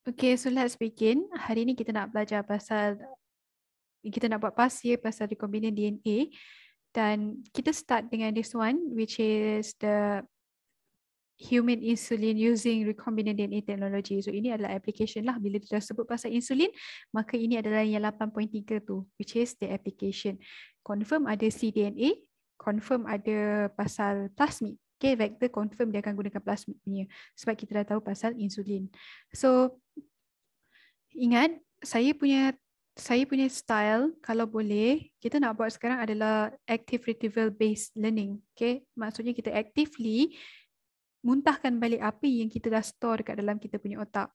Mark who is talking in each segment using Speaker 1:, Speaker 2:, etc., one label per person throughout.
Speaker 1: Okay, so let's begin. Hari ni kita nak belajar kita nak buat pasir pasal recombinant DNA, dan kita start dengan this one, which is the human insulin using recombinant DNA technology. So ini adalah application lah. Bila kita sebut pasal insulin, maka ini adalah yang 8.3 tu, which is the application. Confirm ada cDNA, confirm ada pasal plasmid. Okay, vector confirm dia akan gunakan plasmid punya, sebab kita dah tahu pasal insulin. So ingat, saya punya style, kalau boleh, kita nak buat sekarang adalah active retrieval based learning. Okay, maksudnya kita actively muntahkan balik apa yang kita dah store dekat dalam kita punya otak.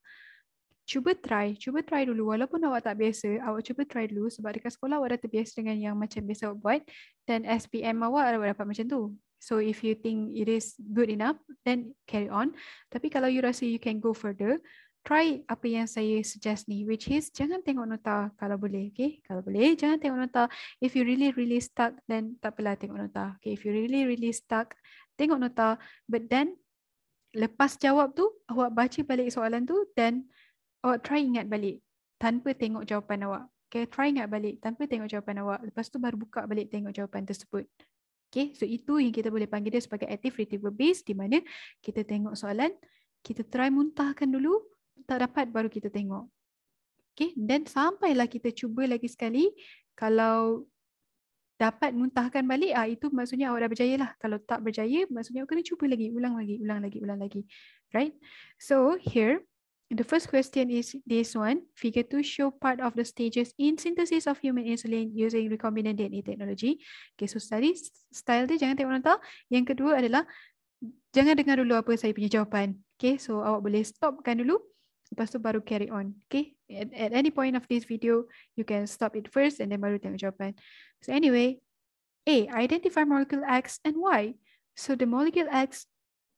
Speaker 1: Cuba try dulu. Walaupun awak tak biasa, awak cuba try dulu, sebab dekat sekolah awak dah terbiasa dengan yang macam biasa awak buat, dan SPM awak dapat macam tu. So if you think it is good enough, then carry on. Tapi kalau you rasa you can go further, try apa yang saya suggest ni, which is jangan tengok nota kalau boleh. Okay, kalau boleh jangan tengok nota. If you really stuck, then tak apalah tengok nota. Okay, if you really stuck, tengok nota, but then lepas jawab tu, awak baca balik soalan tu dan awak try ingat balik tanpa tengok jawapan awak. Okay, try ingat balik tanpa tengok jawapan awak. Lepas tu baru buka balik tengok jawapan tersebut. Okay, so itu yang kita boleh panggil dia sebagai active retrieval based, di mana kita tengok soalan, kita try muntahkan dulu, tak dapat baru kita tengok. Okay, dan sampailah kita cuba lagi sekali. Kalau dapat muntahkan balik, itu maksudnya awak dah berjaya lah. Kalau tak berjaya, maksudnya awak kena cuba lagi, ulang lagi. Right? So here, the first question is this one. Figure 2 show part of the stages in synthesis of human insulin using recombinant DNA technology. Okay, so study style dia jangan tengok nota. Yang kedua adalah jangan dengar dulu apa saya punya jawapan. Okay, so awak boleh stopkan dulu, lepas tu baru carry on. Okay, at any point of this video, you can stop it first and then baru tengok jawapan. So anyway, A, identify molecule X and Y. So the molecule X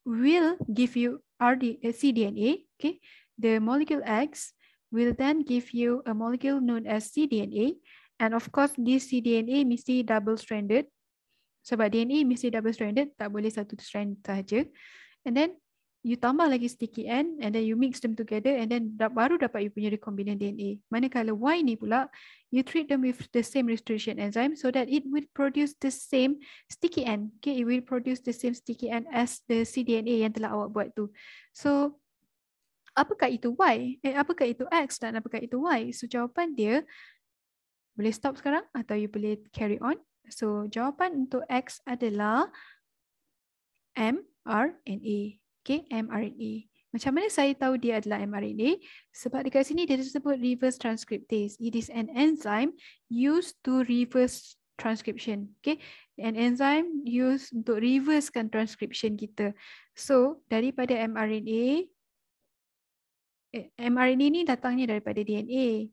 Speaker 1: will give you cDNA. Okay, the molecule X will then give you a molecule known as cDNA, and of course this cDNA mesti double-stranded. Sebab DNA mesti double-stranded, tak boleh satu strand sahaja. And then you tambah lagi sticky end, and then you mix them together, and then baru dapat you punya recombinant DNA. Manakala Y ni pula, you treat them with the same restriction enzyme so that it will produce the same sticky end. Okay, it will produce the same sticky end as the cDNA yang telah awak buat tu. So apakah itu Y? Apakah itu X dan apakah itu Y? So jawapan dia, boleh stop sekarang atau you boleh carry on. So jawapan untuk X adalah mRNA. Okay, mRNA. Macam mana saya tahu dia adalah mRNA? Sebab dekat sini dia disebut reverse transcriptase. It is an enzyme used to reverse transcription. Okay, an enzyme used untuk reversekan transcription kita. So daripada mRNA ni datangnya daripada DNA.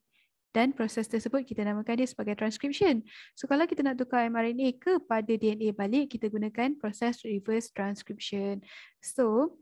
Speaker 1: Dan proses tersebut kita namakan dia sebagai transcription. So kalau kita nak tukar mRNA kepada DNA balik, kita gunakan proses reverse transcription. So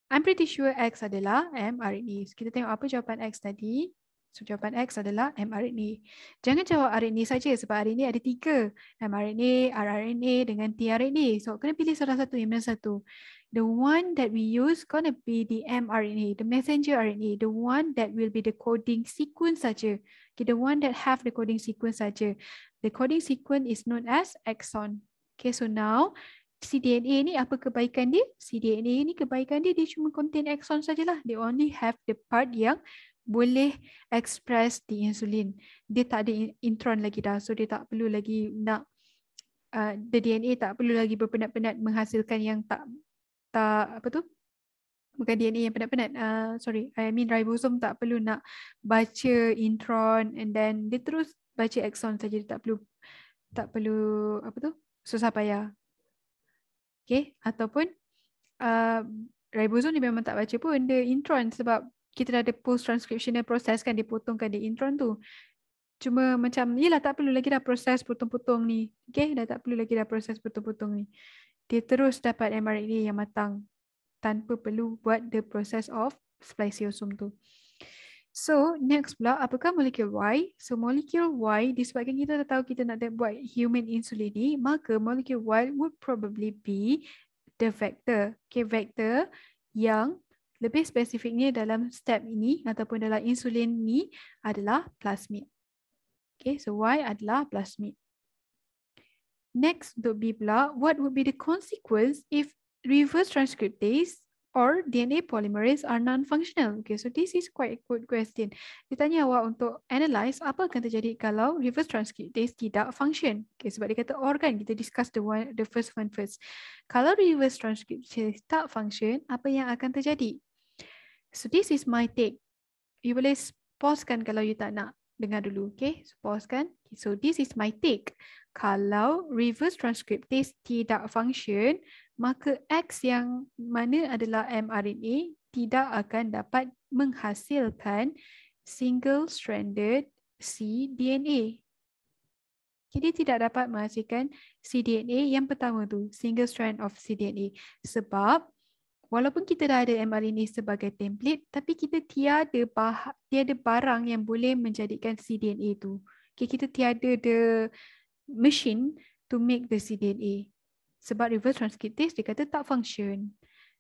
Speaker 1: I'm pretty sure X adalah mRNA. So, kita tengok apa jawapan X tadi. So jawapan X adalah mRNA. Jangan jawab RNA saja, sebab RNA ada 3. mRNA, rRNA dengan tRNA. So kena pilih salah satu yang mana satu. The one that we use gonna be the mRNA, the messenger RNA, the one that will be the coding sequence saja. Okay, the one that have the coding sequence saja. The coding sequence is known as exon. Okay, so now cDNA ni apa kebaikan dia? cDNA ni kebaikan dia cuma contain exon sajalah. They only have the part yang boleh express the insulin. Dia tak ada intron lagi dah, so dia tak perlu lagi nak the DNA tak perlu lagi berpenat-penat menghasilkan yang tak apa tu? Bukan DNA yang penat-penat. I mean ribosome tak perlu nak baca intron, and then dia terus baca exon saja. Dia tak perlu apa tu? Susah payah. Okay, ataupun ribosome ni memang tak baca pun dia intron, sebab kita dah ada post transcriptional process kan, dia potongkan dia intron tu. Cuma macam, yelah tak perlu lagi dah proses potong-potong ni. Okay, dah tak perlu lagi dah proses potong-potong ni. Dia terus dapat mRNA yang matang tanpa perlu buat the process of spliceosome tu. So next pula, apakah molekul Y? So molekul Y, disebabkan kita dah tahu kita nak buat human insulin ni, maka molekul Y would probably be the vector. Okay, vector yang Lebih spesifiknya dalam step ini ataupun dalam insulin ni adalah plasmid. Okay, so Y adalah plasmid. Next untuk B pula, what would be the consequence if reverse transcriptase or DNA polymerase are non-functional? Okay, so this is quite a good question. Dia tanya awak untuk analyze apa akan terjadi kalau reverse transcriptase tidak function. Okay, sebab dia kata or kan, kita discuss the first one first. Kalau reverse transcriptase tak function, apa yang akan terjadi? So this is my take. You boleh pause kan kalau you tak nak dengar dulu. Okay, so pause kan. So this is my take. Kalau reverse transcriptase tidak function, maka X yang mana adalah mRNA tidak akan dapat menghasilkan single-stranded cDNA. Jadi tidak dapat menghasilkan cDNA yang pertama tu, single strand of cDNA. Sebab walaupun kita dah ada mRNA sebagai template, tapi kita tiada barang yang boleh menjadikan cDNA tu. Okay, kita tiada the machine to make the cDNA. Sebab reverse transcriptase dia kata tak function.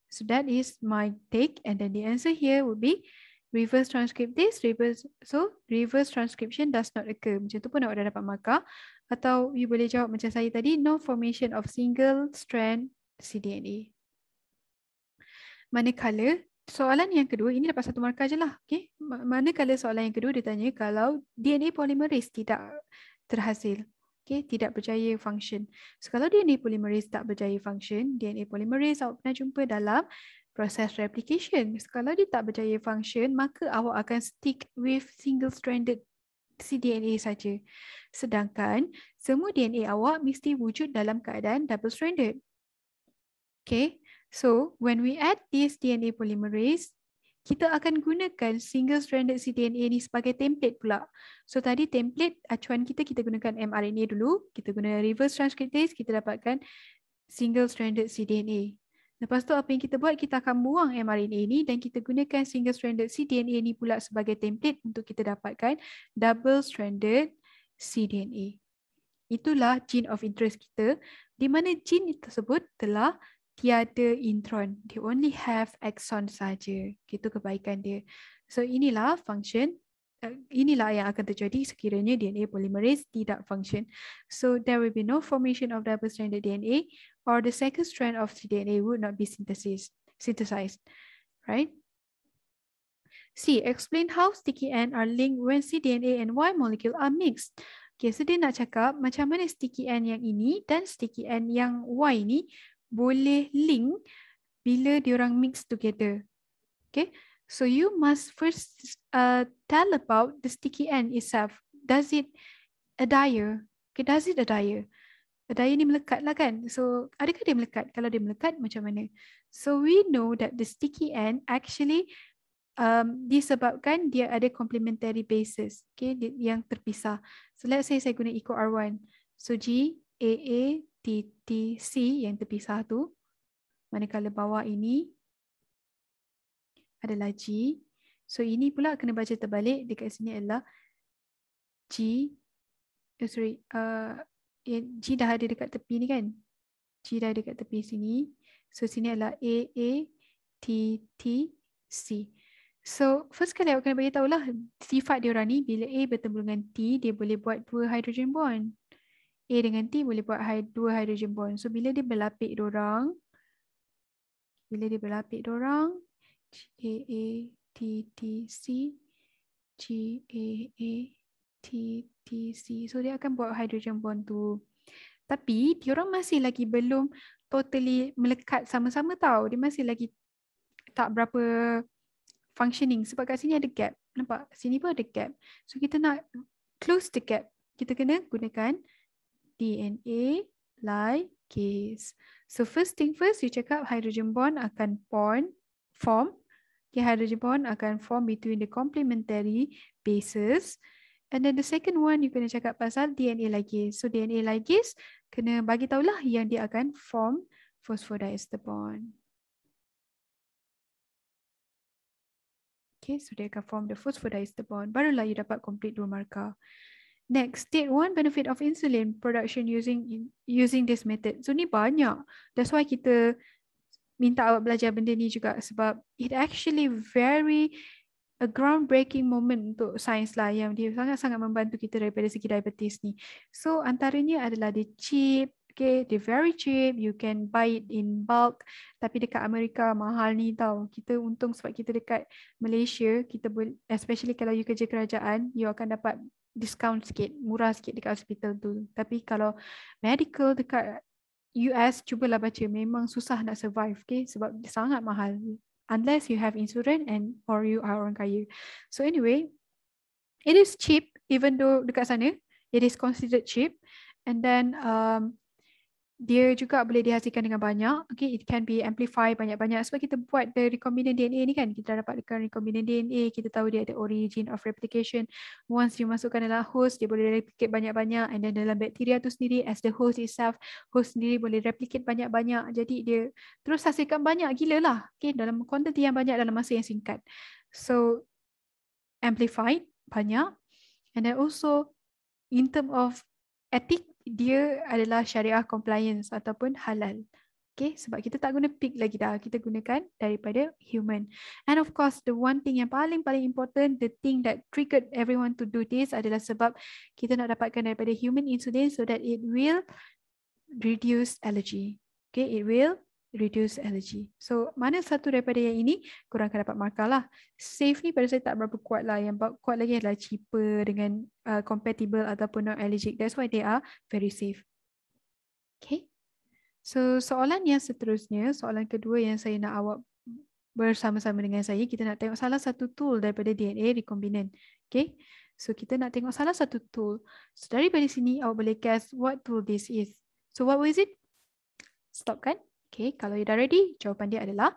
Speaker 1: So that is my take, and then the answer here would be reverse transcriptase, reverse transcription does not occur. Macam tu pun awak dah dapat markah. Atau you boleh jawab macam saya tadi, no formation of single strand cDNA. Manakala soalan yang kedua, ini dapat satu markah je lah. Okay? Manakala soalan yang kedua dia tanya kalau DNA polymerase tidak terhasil. Okay? Tidak berjaya function. So kalau DNA polymerase tak berjaya function, DNA polymerase awak pernah jumpa dalam proses replication. So, kalau dia tak berjaya function, maka awak akan stick with single-stranded cDNA saja. Sedangkan semua DNA awak mesti wujud dalam keadaan double-stranded. Okay? So, when we add this DNA polymerase, kita akan gunakan single-stranded cDNA ni sebagai template pula. So, tadi template acuan kita gunakan mRNA dulu. Kita guna reverse transcriptase, kita dapatkan single-stranded cDNA. Lepas tu apa yang kita buat, kita akan buang mRNA ni dan kita gunakan single-stranded cDNA ni pula sebagai template untuk kita dapatkan double-stranded cDNA. Itulah gene of interest kita, di mana gene tersebut telah tiada intron. They only have exon saja. Itu kebaikan dia. So inilah function, inilah yang akan terjadi sekiranya DNA polymerase tidak function. So there will be no formation of double-stranded DNA, or the second strand of cDNA would not be synthesized. Right? C. Explain how sticky end are linked when cDNA and Y molecule are mixed. Okay, so dia nak cakap macam mana sticky end yang ini dan sticky end yang Y ni boleh link bila diorang mix together. Okay, so you must first tell about the sticky end itself. Does it adhere? Okay, does it adhere? Adhere ni melekat lah kan? So, adakah dia melekat? Kalau dia melekat, macam mana? So, we know that the sticky end actually disebabkan dia ada complementary bases, okay, yang terpisah. So, let's say saya guna eco R1. So, G, AA, TTC yang terpisah tu, manakala bawah ini adalah G. So ini pula kena baca terbalik, dekat sini adalah G. G dah ada dekat tepi ni kan? G dah ada dekat tepi sini. So sini adalah AA, TTC. So first kali awak kena bagi tahulah sifat dia orang ni, bila A bertemu dengan T, dia boleh buat 2 hydrogen bond. A dengan T boleh buat 2 hydrogen bond. So bila dia berlapik diorang, GAA-TTC, GAA-TTC. So dia akan buat hydrogen bond tu. Tapi diorang masih lagi belum totally melekat sama-sama tau. Dia masih lagi tak berapa functioning. Sebab kat sini ada gap. Nampak? Sini pun ada gap. So kita nak close the gap. Kita kena gunakan DNA ligase. So first thing first, you cakap hydrogen bond akan form. Okay, hydrogen bond akan form between the complementary bases. And then the second one, you kena cakap pasal DNA ligase. So DNA ligase kena bagi tahulah yang dia akan form phosphodiester bond. Okay, so dia akan form the phosphodiester bond. Barulah you dapat complete 2 markah. Next, state 1 benefit of insulin production using this method. So ni banyak. That's why kita minta awak belajar benda ni juga sebab it actually very a groundbreaking moment untuk sains lah yang dia sangat-sangat membantu kita daripada segi diabetes ni. So antaranya adalah dia cheap, okay, dia very cheap, you can buy it in bulk. Tapi dekat Amerika mahal ni tau. Kita untung sebab kita dekat Malaysia, kita boleh, especially kalau you kerja kerajaan, you akan dapat discount sikit, murah sikit dekat hospital tu. Tapi kalau medical dekat US, cubalah baca, memang susah nak survive, okay, sebab dia sangat mahal. Unless you have insurance and or you are orang kaya. So anyway, it is cheap even though dekat sana it is considered cheap, and then dia juga boleh dihasilkan dengan banyak. Okay, it can be amplified banyak-banyak sebab kita buat the recombinant DNA ni kan, kita dapat recombinant DNA, kita tahu dia ada origin of replication. Once you masukkan dalam host, dia boleh replicate banyak-banyak, and then dalam bakteria tu sendiri as the host itself, host sendiri boleh replicate banyak-banyak. Jadi dia terus hasilkan banyak gila lah, okay, dalam kuantiti yang banyak dalam masa yang singkat. So amplified banyak, and then also in term of ethic, dia adalah syariah compliance ataupun halal. Okay, sebab kita tak guna pig lagi dah, kita gunakan daripada human. And of course, the one thing yang paling important, the thing that triggered everyone to do this adalah sebab kita nak dapatkan daripada human insulin so that it will reduce allergy. Okay, it will reduce allergy. So mana satu daripada yang ini korang akan dapat markah lah. Safe ni pada saya tak berapa kuat lah. Yang kuat lagi adalah cheaper dengan compatible ataupun non allergic. That's why they are very safe. Okay. So soalan yang seterusnya, soalan kedua yang saya nak awak bersama-sama dengan saya, kita nak tengok salah satu tool daripada DNA recombinant. Okay. So kita nak tengok salah satu tool. So daripada sini awak boleh guess what tool this is. So what was it? Stop kan? Okay, kalau you dah ready, jawapan dia adalah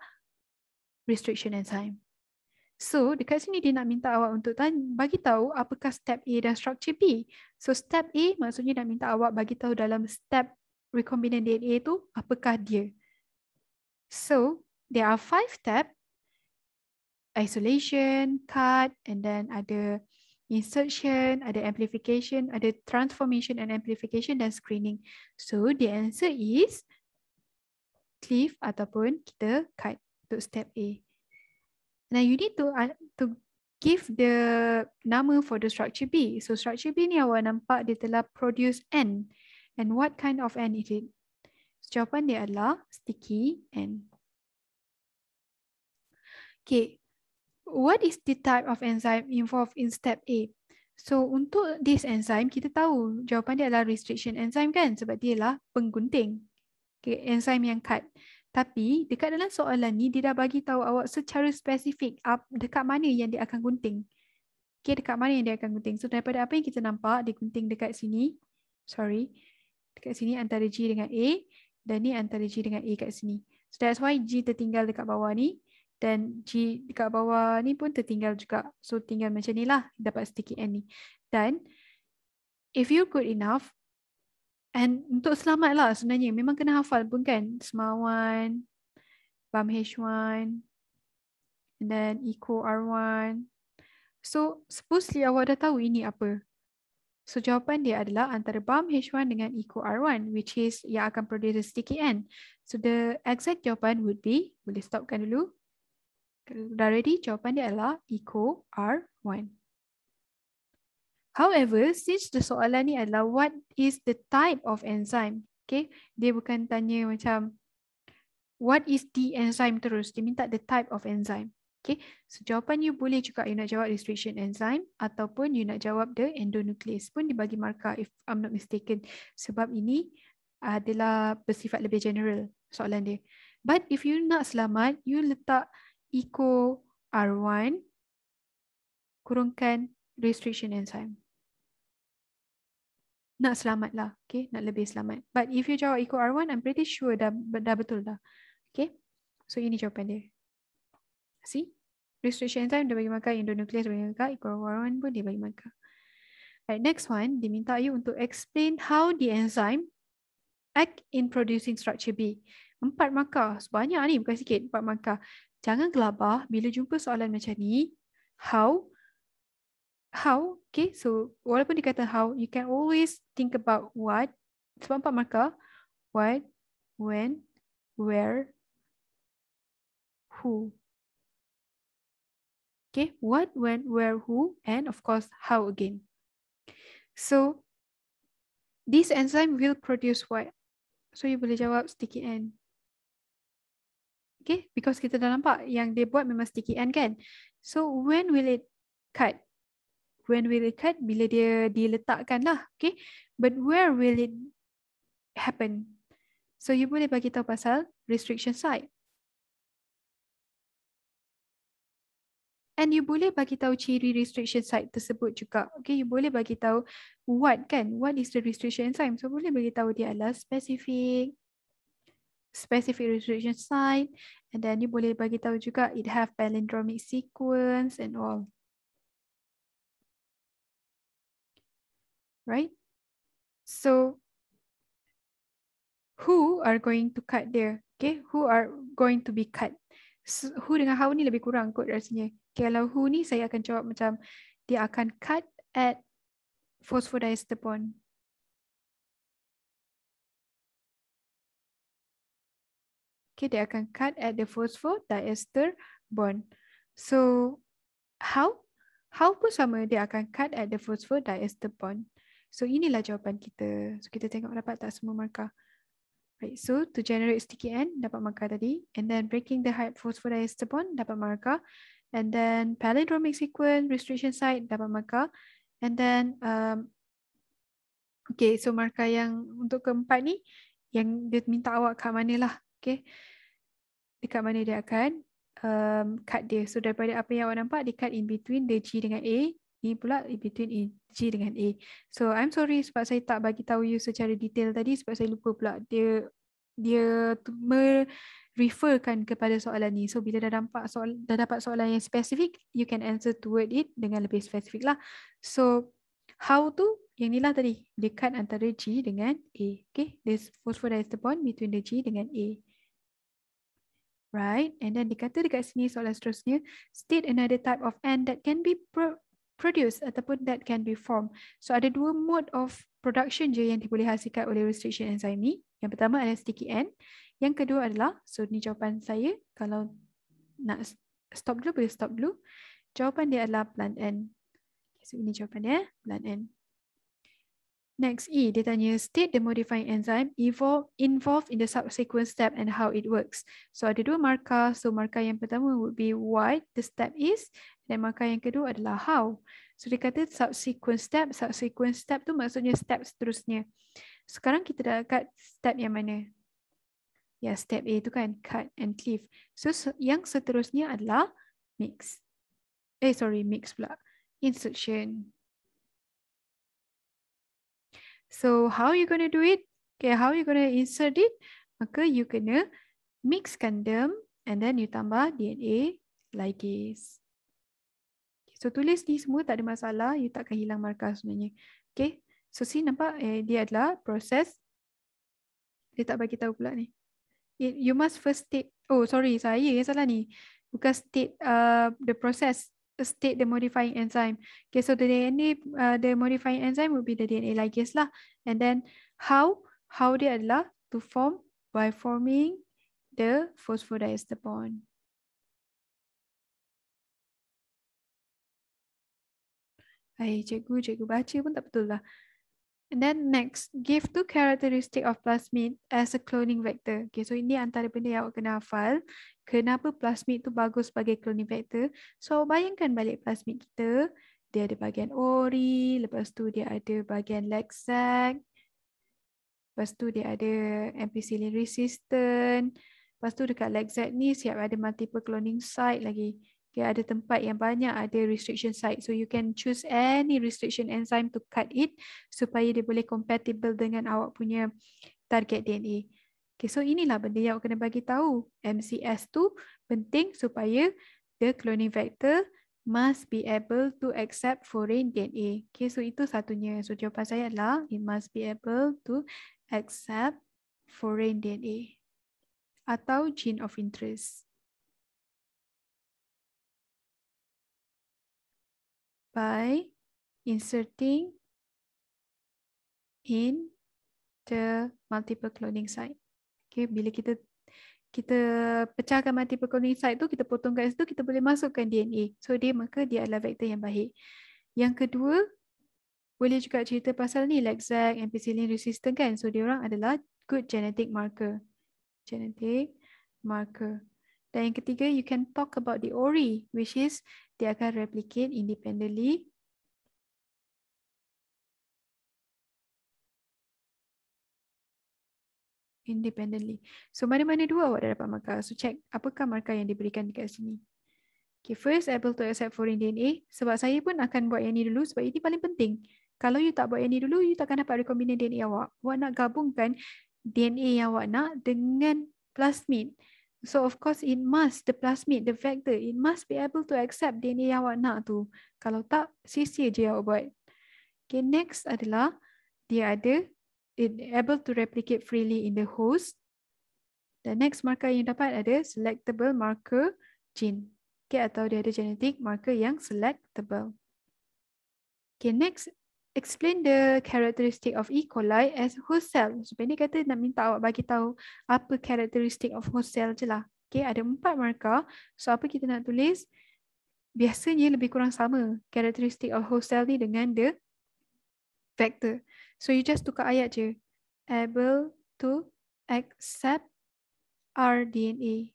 Speaker 1: restriction enzyme. So, dekat sini dia nak minta awak untuk bagi tahu apakah step A dan structure B. So, step A maksudnya nak minta awak bagi tahu dalam step recombinant DNA tu apakah dia. So, there are 5 steps. Isolation, cut, and then ada insertion, ada amplification, ada transformation and amplification, dan screening. So, the answer is cleave ataupun kita cut untuk step A. Now you need to give the nama for the structure B. So structure B ni awak nampak dia telah produce N. And what kind of N is it? So, jawapan dia adalah sticky N. Okay. What is the type of enzyme involved in step A? So untuk this enzyme kita tahu jawapan dia adalah restriction enzyme kan, sebab dia lah penggunting. Okay, enzyme yang cut. Tapi dekat dalam soalan ni dia dah bagi tahu awak secara spesifik dekat mana yang dia akan gunting. Okay, dekat mana yang dia akan gunting. So daripada apa yang kita nampak, dia gunting dekat sini. Sorry. Dekat sini antara G dengan A, dan ni antara G dengan A kat sini. So that's why G tertinggal dekat bawah ni, dan G dekat bawah ni pun tertinggal juga. So tinggal macam ni lah dapat sticky N ni. Dan if you're good enough, and untuk selamat lah sebenarnya, memang kena hafal pun kan. SMAR1, BAM-H1, and then ECO R1. So supposedly awak dah tahu ini apa. So jawapan dia adalah antara BAM-H1 dengan ECO R1, which is yang akan produce sticky N. So the exact jawapan would be, boleh stopkan dulu. Kalau dah ready, jawapan dia adalah ECO R1. However, since the soalan ni adalah what is the type of enzyme, okay, dia bukan tanya macam what is the enzyme terus, dia minta the type of enzyme. Okay, so jawapan you boleh juga you nak jawab restriction enzyme ataupun you nak jawab the endonuclease pun dibagi markah if I'm not mistaken, sebab ini adalah bersifat lebih general soalan dia. But if you nak selamat, you letak ECO R1 kurungkan restriction enzyme. Nak selamat lah, okay? Nak lebih selamat. But if you jawab ECO R1, I'm pretty sure dah betul dah. Okay? So ini jawapan dia. See? Restriction enzyme dia bagi markah, endonuclease dia bagi markah, ECO R1 pun dia bagi markah. Right, next one, dia minta you untuk explain how the enzyme act in producing structure B. 4 markah. Sebanyak ni, bukan sikit. 4 markah. Jangan gelabah bila jumpa soalan macam ni. How, okay, so walaupun dikata how, you can always think about what, sebab 4 markah, what, when, where, who. Okay, what, when, where, who, and of course, how again. So, this enzyme will produce what? So, you boleh jawab sticky end. Okay, because kita dah nampak yang dia buat memang sticky end kan? So, when will it cut? When will it cut? Bila dia diletakkan lah. Okay, but where will it happen? So, you boleh bagi tahu pasal restriction site. And you boleh bagi tahu ciri restriction site tersebut juga. Okay, you boleh bagi tahu what kan? What is the restriction enzyme? So, boleh bagi tahu dia adalah specific restriction site. And then you boleh bagi tahu juga it have palindromic sequence and all. Right? So, who are going to cut there? Okay, who are going to be cut? So, who dengan how ni lebih kurang kot rasanya. Kalau who ni saya akan jawab macam dia akan cut at phosphodiester bond. Okay, dia akan cut at the phosphodiester bond. So, how? How pun sama, dia akan cut at the phosphodiester bond. So, inilah jawapan kita. So, kita tengok dapat tak semua markah. Right, so to generate sticky end, dapat markah tadi. And then breaking the hard phosphodiester bond, dapat markah. And then palindromic sequence, restriction site, dapat markah. And then, okay, so markah yang untuk keempat ni, yang dia minta awak kat mana lah. Okay, dekat mana dia akan cut dia. So daripada apa yang awak nampak, dia cut in between the G dengan A. Ni pula in between G dengan A. So I'm sorry sebab saya tak bagi tahu you secara detail tadi sebab saya lupa pula dia referkan kepada soalan ni. So bila dah dapat soalan yang spesifik, you can answer toward it dengan lebih spesifik lah. So how tu yang ni lah tadi, dia cut antara G dengan A. Okay, there's phosphodiester bond between the G dengan A. Right, and then dikata dekat sini soalan seterusnya, state another type of end that can be produced ataupun that can be formed. So ada dua mode of production je yang boleh hasilkan oleh restriction enzyme ni. Yang pertama adalah sticky end. Yang kedua adalah, so ni jawapan saya, kalau nak stop dulu boleh stop dulu. Jawapan dia adalah blunt end. So ini jawapan dia, blunt end. Next, E, dia tanya, state the modifying enzyme involved in the subsequent step and how it works. So ada dua markah. So markah yang pertama would be what the step is. Dan markah yang kedua adalah how. So dia kata subsequent step tu maksudnya step seterusnya. Sekarang kita dah kat step yang mana? Ya, step A tu kan, cut and cleave. So yang seterusnya adalah mix. Mix pula. Insertion. So how you gonna do it? Okay, how you gonna insert it? Maka you kena mixkan them and then you tambah DNA ligase. So tulis ni semua tak ada masalah, you takkan hilang markah sebenarnya. Okay, so see nampak dia adalah proses. Dia tak bagi tahu pula ni. You must first state. Oh sorry, saya yang salah ni. Bukan state the process. State the modifying enzyme. Okay, so the DNA, the modifying enzyme will be the DNA ligase lah. And then how dia adalah to form by forming the phosphodiester bond. Cikgu baca pun tak betul lah. And then next, give two characteristic of plasmid as a cloning vector. Okay, so ini antara benda yang awak kena hafal. Kenapa plasmid tu bagus sebagai cloning vector? So bayangkan balik plasmid kita, dia ada bahagian ori, lepas tu dia ada bahagian leg sac, lepas tu dia ada ampicillin resistant, lepas tu dekat leg sac ni siap ada multiple cloning site lagi. Okay, ada tempat yang banyak ada restriction site. So you can choose any restriction enzyme to cut it supaya dia boleh compatible dengan awak punya target DNA. Okay, so inilah benda yang awak kena bagi tahu. MCS tu penting supaya the cloning vector must be able to accept foreign DNA. Okay, so itu satunya. So jawapan saya adalah it must be able to accept foreign DNA atau gene of interest. By inserting in the multiple cloning site. Okay, bila kita kita pecahkan multiple cloning site tu, kita potong kat situ, kita boleh masukkan DNA. So maka dia adalah vektor yang baik. Yang kedua, boleh juga cerita pasal ni Lexac, ampicillin resistant kan. So dia orang adalah good genetic marker. Genetic marker. Dan yang ketiga, you can talk about the ORI, which is dia akan replicate independently. So mana-mana dua awak dah dapat markah. So check apakah markah yang diberikan dekat sini. Okay, first able to accept foreign DNA. Sebab saya pun akan buat yang ni dulu sebab ini paling penting. Kalau you tak buat yang ni dulu, you takkan dapat recombinant DNA awak. Awak nak gabungkan DNA yang awak nak dengan plasmid. So of course it must, the plasmid, the vector, it must be able to accept DNA yang awak nak tu. Kalau tak, sia-sia je awak buat. Okay, next adalah dia ada able to replicate freely in the host. The next marker yang dapat ada selectable marker gene. Okay, atau dia ada genetic marker yang selectable. Okay, next, explain the characteristic of E. coli as host cell. So, ini kata nak minta awak bagi tahu apa characteristic of host cell je lah. Okay, ada 4 markah. So, apa kita nak tulis? Biasanya lebih kurang sama characteristic of host cell ni dengan the vector. So, you just tukar ayat je. Able to accept rDNA.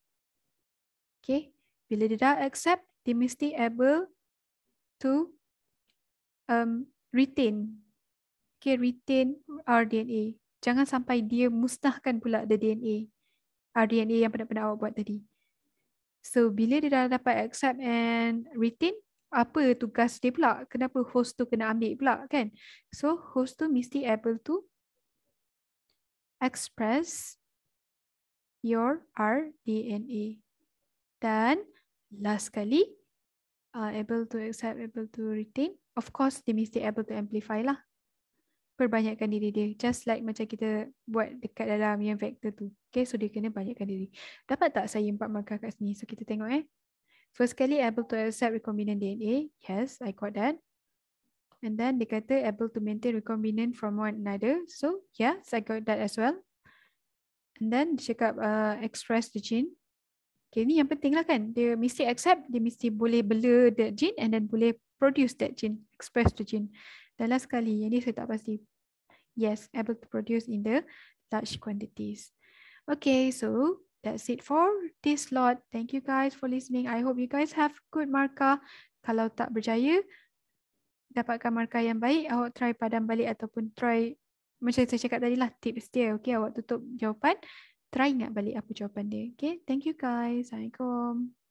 Speaker 1: Okay, bila dia dah accept, dia mesti able to retain. Okay, retain rDNA. Jangan sampai dia musnahkan pula the DNA. rDNA yang pernah awak buat tadi. So, bila dia dah dapat accept and retain, apa tugas dia pula? Kenapa host tu kena ambil pula kan? So, host tu mesti able to express your rDNA. Dan last kali, able to accept, able to retain. Of course, dia mesti able to amplify lah. Perbanyakkan diri dia. Just like macam kita buat dekat dalam yang vector tu. Okay, so dia kena banyakkan diri. Dapat tak saya 4 markah kat sini? So kita tengok First kali, able to accept recombinant DNA. Yes, I got that. And then dia kata able to maintain recombinant from one another. So yes, I got that as well. And then dia cakap express the gene. Okay, ni yang penting lah kan. Dia mesti accept, dia mesti boleh bela that gene and then boleh produce that gene, express the gene. Dan last kali, yang ni saya tak pasti. Yes, able to produce in the large quantities. Okay, so that's it for this lot. Thank you guys for listening. I hope you guys have good markah. Kalau tak berjaya, dapatkan markah yang baik, awak try padam balik ataupun try, macam saya cakap tadi lah, tips dia. Okay, awak tutup jawapan, try ingat balik apa jawapan dia. Okay, thank you guys. Assalamualaikum.